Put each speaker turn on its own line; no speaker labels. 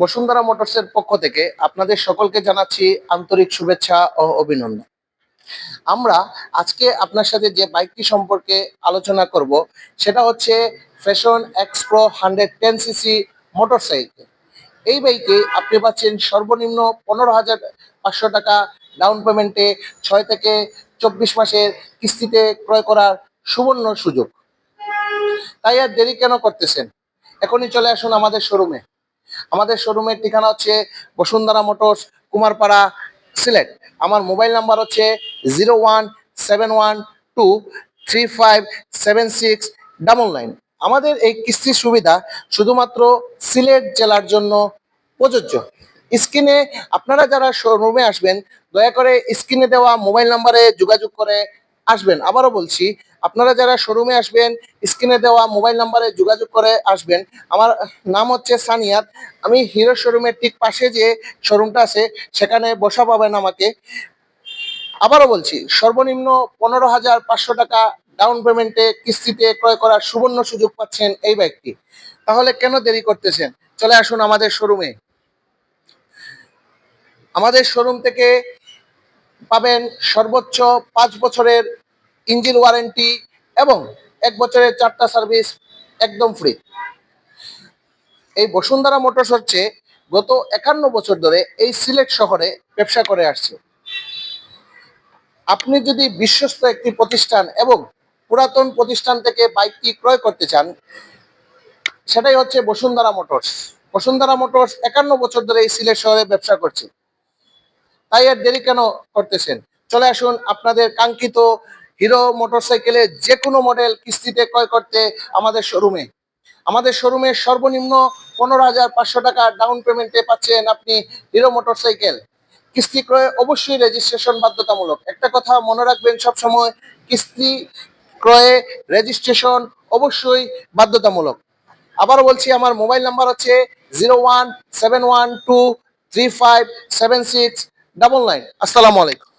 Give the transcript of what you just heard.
বসুন্ধরা মোটরসের পক্ষ থেকে আপনাদের সকলকে জানাচ্ছি আন্তরিক শুভেচ্ছা ও অভিনন্দন। আমরা আজকে আপনার সাথে যে বাইকটি সম্পর্কে আলোচনা করব সেটা হচ্ছে fashion x pro 110 CC motorcycle. এই বাইকে আপনি পাচ্ছেন সর্বনিম্ন 15,500 টাকা ডাউন পেমেন্টে 6 থেকে 24 মাসের কিস্তিতে ক্রয় করার সুবর্ণ সুযোগ। তাই আর দেরি কেন করতেছেন? এখনই চলে আসুন আমাদের শোরুমে। আমাদের শোরুমের ঠিকানা হচ্ছে বসুন্ধরা মোটরস, কুমারপাড়া, সিলেট। আমার মোবাইল নাম্বার হচ্ছে 017123576999। আমাদের এই কিস্তির সুবিধা শুধুমাত্র সিলেট জেলার জন্য প্রযোজ্য। স্ক্রিনে আপনারা যারা শোরুমে আসবেন, দয়া করে স্ক্রিনে দেওয়া মোবাইল নাম্বারে যোগাযোগ করে আসবেন। আবারও বলছি, আপনারা যারা শোরুমে আসবেন স্ক্রিনে দেওয়া মোবাইল নাম্বারে যোগাযোগ করে আসবেন। আমার নাম হচ্ছে সানিয়াত। আমি হিরো শোরুমের ঠিক পাশে যে শোরুমটা আছে সেখানে বসা পাবেন আমাকে। আবারও বলছি, সর্বনিম্ন 15,500 টাকা ডাউন পেমেন্টে কিস্তিতে ক্রয় করার সুবর্ণ সুযোগ পাচ্ছেন এই বাইকটি। তাহলে কেন দেরি করতেছেন? চলে আসুন আমাদের শোরুমে। আমাদের শোরুম থেকে পাবেন সর্বোচ্চ 5 বছরের ইঞ্জিন ওয়ারেন্টি এবং 1 বছরের 4টা সার্ভিস একদম ফ্রি। এই বসুন্ধরা মোটরস হচ্ছে গত 51 বছর ধরে এই সিলেট শহরে ব্যবসা করে আসছে। আপনি যদি বিশ্বস্ত একটি প্রতিষ্ঠান এবং পুরাতন প্রতিষ্ঠান থেকে বাইকটি ক্রয় করতে চান, সেটাই হচ্ছে বসুন্ধরা মোটরস। বসুন্ধরা মোটরস 51 বছর ধরে এই সিলেট শহরে ব্যবসা করছে। তাই আর দেরি কেন করতেছেন? চলে আসুন আপনাদের কাঙ্ক্ষিত হিরো মোটরসাইকেলের যে কোনো মডেল কিস্তিতে ক্রয় করতে আমাদের শোরুমে। আমাদের শোরুমে সর্বনিম্ন 15,500 টাকা ডাউন পেমেন্টে পাচ্ছেন আপনি হিরো মোটরসাইকেল। কিস্তি ক্রয়ে অবশ্যই রেজিস্ট্রেশন বাধ্যতামূলক। একটা কথা মনে রাখবেন সবসময়, কিস্তি ক্রয়ে রেজিস্ট্রেশন অবশ্যই বাধ্যতামূলক। আবারও বলছি, আমার মোবাইল নাম্বার হচ্ছে 017123576999। আসসালামু আলাইকুম।